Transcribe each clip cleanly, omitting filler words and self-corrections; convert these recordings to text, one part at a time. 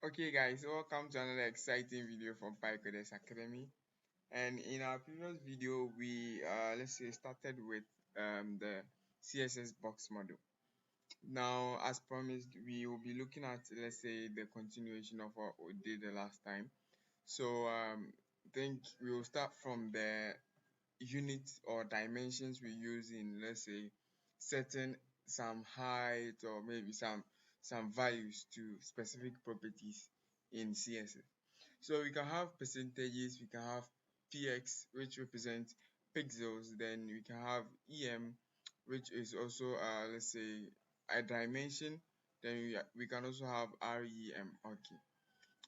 Okay guys, welcome to another exciting video from Pycoders Academy. And in our previous video, we started with the CSS box model. Now, as promised, we will be looking at the continuation of what we did the last time. So I think we will start from the units or dimensions we use in setting some height or maybe some values to specific properties in CSS. So we can have percentages, we can have px which represents pixels, then we can have em which is also a dimension, then we can also have rem. Okay,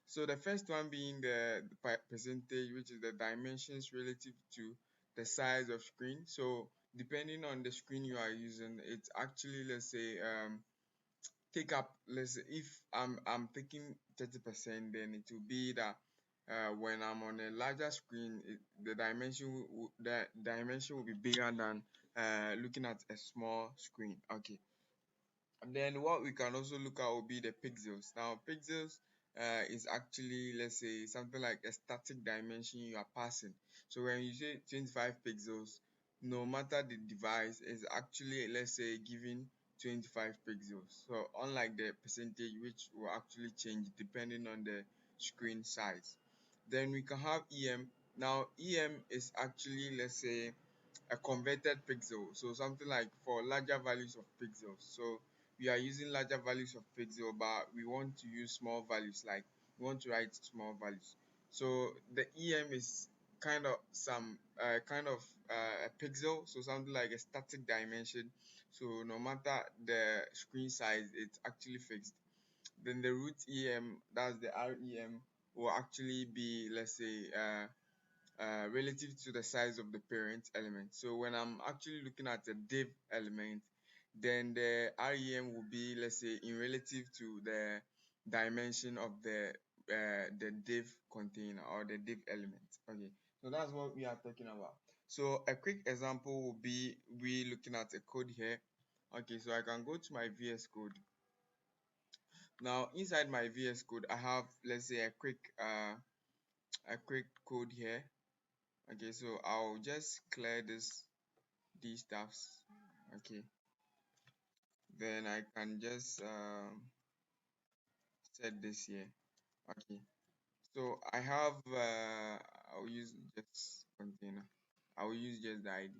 so the first one being the percentage, which is the dimensions relative to the size of screen. So depending on the screen you are using, it's actually take up, let's say if I'm taking 30%, then it will be that when I'm on a larger screen, the dimension will be bigger than looking at a small screen. Okay, and then what we can also look at will be the pixels. Now, pixels is actually, let's say, something like a static dimension you are passing. So when you say 25 pixels, no matter the device, is actually, let's say, giving 25 pixels. So unlike the percentage, which will actually change depending on the screen size. Then we can have EM. Now, EM is actually, let's say, a converted pixel, so something like for larger values of pixels. So we are using larger values of pixel, but we want to use small values, like we want to write small values. So the em is kind of a pixel, so something like a static dimension, so no matter the screen size, it's actually fixed. Then the root em, that's the rem, will actually be, relative to the size of the parent element. So when I'm actually looking at a div element, then the rem will be, let's say, in relative to the dimension of the div container or the div element. Okay, so that's what we are talking about. So a quick example will be we looking at a code here. Okay, so I can go to my VS Code. Now inside my VS Code, I have, let's say, a quick code here. Okay, so I'll just clear these stuffs. Okay, then I can just set this here. Okay, so I have I'll use just container. I will use just the ID.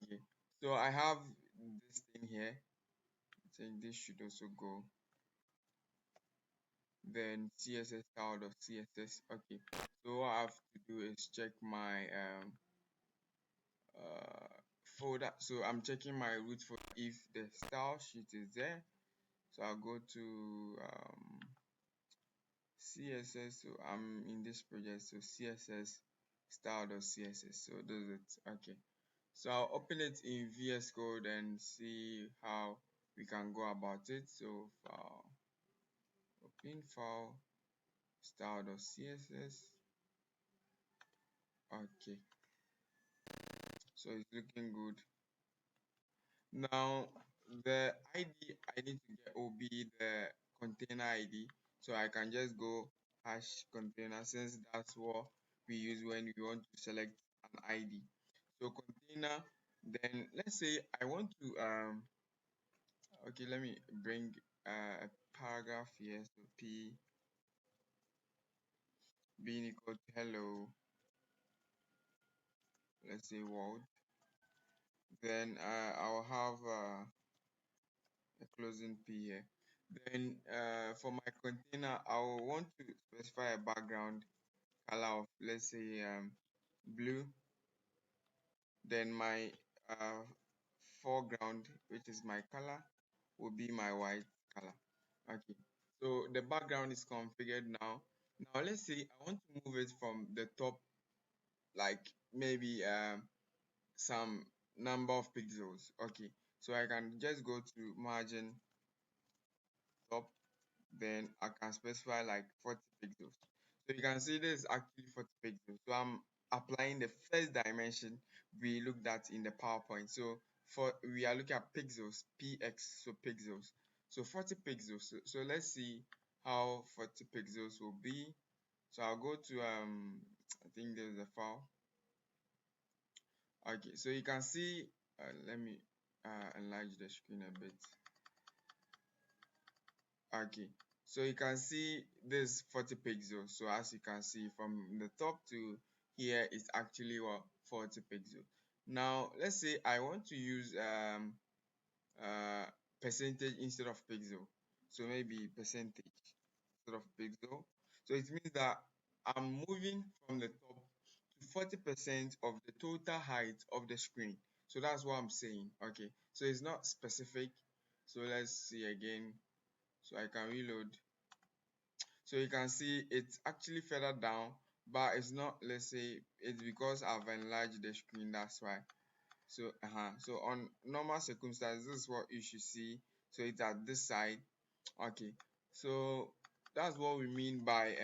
Okay, so I have this thing here. I think this should also go. Then CSS style of CSS. Okay, so what I have to do is check my folder. So I'm checking my root folder if the style sheet is there. So I'll go to CSS. So I'm in this project, so CSS style.css. So does it. Okay, so I'll open it in VS Code and see how we can go about it. So file, open file, style.css. Okay, so it's looking good. Now the ID I need to get will be the container ID. So I can just go hash container, since that's what we use when we want to select an ID. So container, then let's say I want to okay, let me bring a paragraph here. So p being equal to hello, let's say world. Then I'll have a closing p here. Then for my container, I will want to specify a background color of, let's say, blue. Then my foreground, which is my color, will be my white color. Okay, so the background is configured now. Now let's say I want to move it from the top, like maybe some number of pixels. Okay, so I can just go to margin top, then I can specify like 40 pixels. So you can see this is actually 40 pixels. So I'm applying the first dimension we looked at in the PowerPoint. So we are looking at pixels, px, so pixels. So 40 pixels. So let's see how 40 pixels will be. So I'll go to I think there's a file. Okay, so you can see, let me enlarge the screen a bit. Okay, so you can see this 40 pixels. So as you can see from the top to here is actually what 40 pixels. Now let's say I want to use percentage instead of pixel. So maybe percentage instead of pixel. So it means that I'm moving from the top to 40% of the total height of the screen. So that's what I'm saying. Okay, so it's not specific. So let's see again. So I can reload. So you can see it's actually further down, but it's not, let's say it's because I've enlarged the screen, that's why. So so on normal circumstances, this is what you should see. So it's at this side. Okay, so that's what we mean by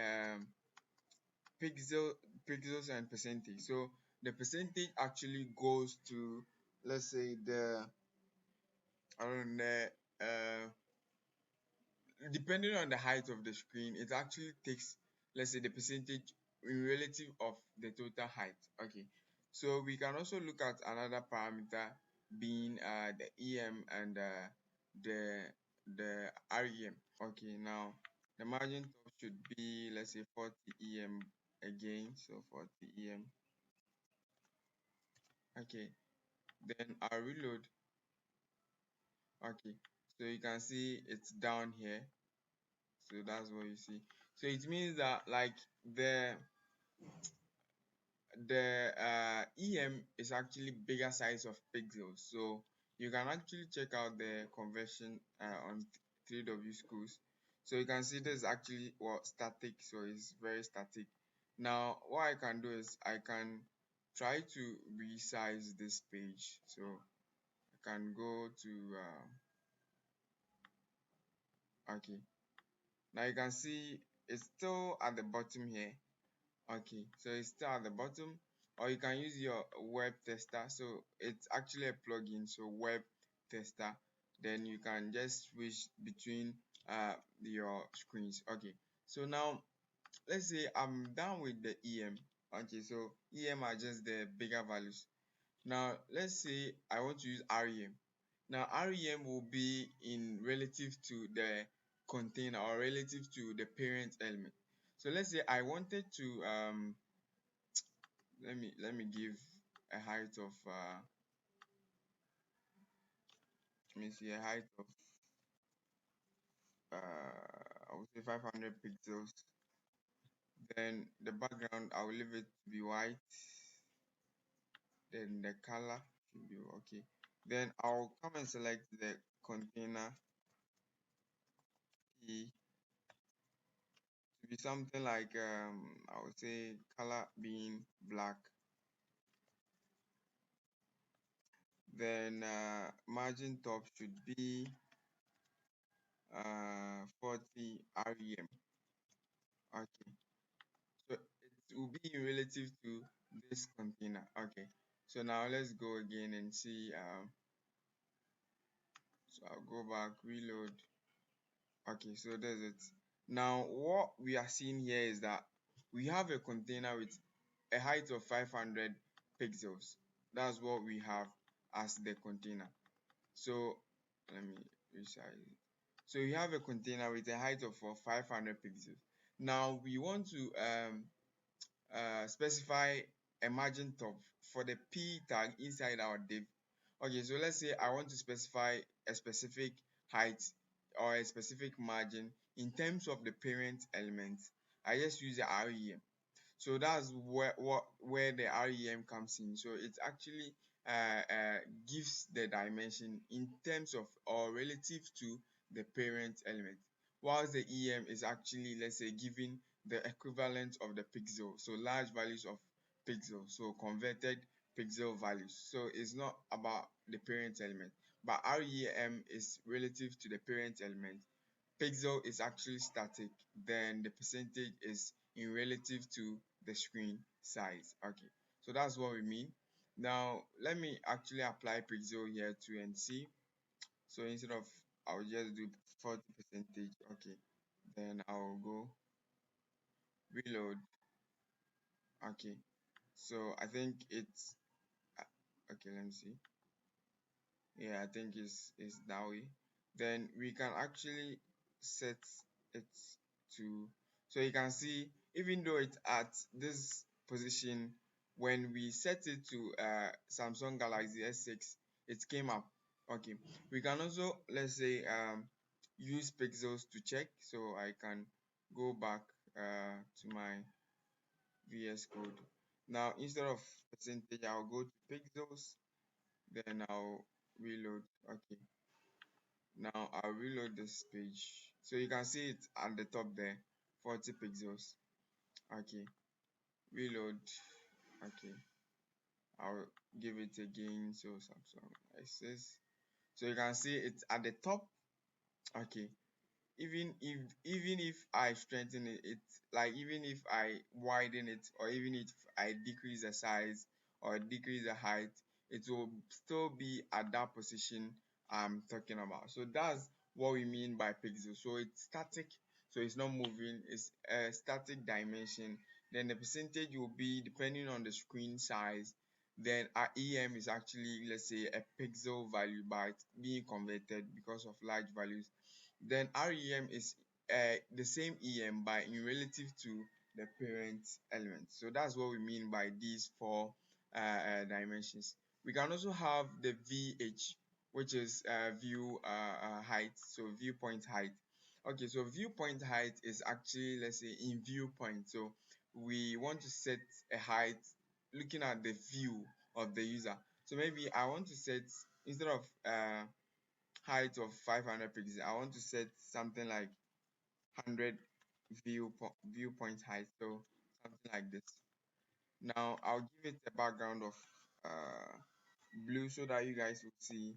pixels and percentage. So the percentage actually goes to, let's say, the I don't know, depending on the height of the screen, it actually takes, let's say, the percentage in relative of the total height. Okay, so we can also look at another parameter being the EM and the REM. Okay, now the margin top should be, let's say, 40 EM again. So 40 EM. Okay, then I'll reload. Okay, so you can see it's down here. So that's what you see. So it means that like the EM is actually bigger size of pixels. So you can actually check out the conversion on 3W schools. So you can see this is actually static, so it's very static. Now what I can do is I can try to resize this page. So I can go to okay. Now you can see it's still at the bottom here. Okay, so it's still at the bottom, or you can use your web tester. So it's actually a plugin, so web tester. Then you can just switch between your screens. Okay, so now let's say I'm done with the EM. Okay, so EM are just the bigger values. Now let's say I want to use REM. Now REM will be in relative to the container or relative to the parent element. So let's say I wanted to let me give a height of let me see a height of I would say 500 pixels. Then the background I will leave it to be white. Then the color should be okay. Then I'll come and select the container P to be something like I would say color being black. Then margin top should be 40 REM. Okay, so it will be in relative to this container. Okay, so now let's go again and see so I'll go back, reload. Okay, so there's it. Now what we are seeing here is that we have a container with a height of 500 pixels. That's what we have as the container. So let me resize it. So we have a container with a height of 500 pixels. Now we want to specify a margin top for the P tag inside our div. Okay, so let's say I want to specify a specific height or a specific margin in terms of the parent element. I just use the REM. So that's where the REM comes in. So it actually gives the dimension in terms of or relative to the parent element, whilst the EM is actually, let's say, giving the equivalent of the pixel, so large values of pixel, so converted pixel values. So it's not about the parent element, but REM is relative to the parent element. Pixel is actually static, then the percentage is in relative to the screen size. Okay, so that's what we mean. Now let me actually apply pixel here too and see. So instead of, I'll just do 40 percentage. Okay, then I'll go reload. Okay, so I think it's okay, let me see. Yeah, I think it's that way. Then we can actually set it to, so you can see even though it's at this position, when we set it to Samsung Galaxy S6, it came up. Okay, we can also, let's say, use pixels to check. So I can go back to my VS Code. Now instead of percentage, I'll go to pixels, then I'll reload. Okay, now I'll reload this page. So you can see it at the top there, 40 pixels. Okay, reload. Okay, I'll give it again. So Samsung SS. So you can see it's at the top. Okay, even if I strengthen it, it's like even if I widen it, or even if I decrease the size or decrease the height, it will still be at that position I'm talking about. So that's what we mean by pixel. So it's static, so it's not moving, it's a static dimension. Then the percentage will be depending on the screen size. Then our em is actually, let's say, a pixel value, but being converted because of large values. Then REM is the same EM but in relative to the parent element. So that's what we mean by these four dimensions. We can also have the VH, which is view height, so viewpoint height. Okay, so viewpoint height is actually, let's say, in viewpoint. So we want to set a height looking at the view of the user. So maybe I want to set, instead of height of 500 pixels, I want to set something like 100 viewpoint height, so something like this. Now I'll give it a background of blue so that you guys will see.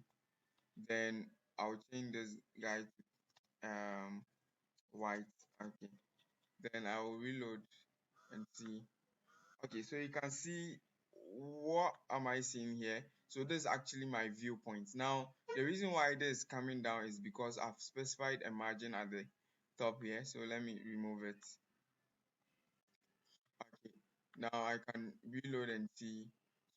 Then I'll change this guy to white. Okay, then I will reload and see. Okay, so you can see, what am I seeing here? So this is actually my viewpoint. Now the reason why this is coming down is because I've specified a margin at the top here. So let me remove it. Okay, now I can reload and see.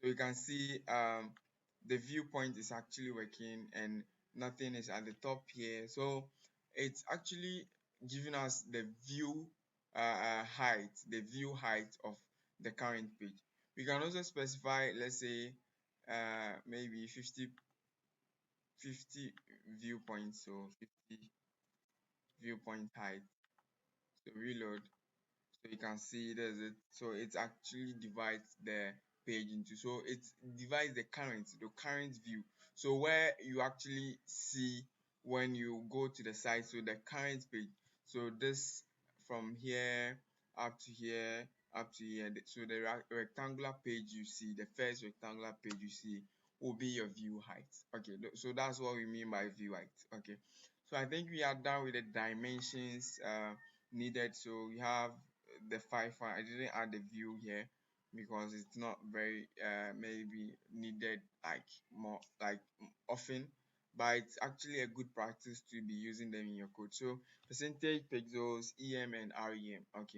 So you can see the viewpoint is actually working and nothing is at the top here. So it's actually giving us the view height, the view height of the current page. We can also specify, let's say, maybe 50 viewpoints, so 50 viewpoint height. So reload. So you can see there's it. So it actually divides the page into, so it divides the current view. So where you actually see when you go to the site, so the current page, so this from here up to here, up to here, so the rectangular page you see, the first rectangular page you see will be your view height. Okay, so that's what we mean by view height. Okay, so I think we are done with the dimensions needed. So we have the 5 one. I didn't add the view here because it's not very maybe needed like more like often, but it's actually a good practice to be using them in your code. So percentage, pixels, em and rem. Okay.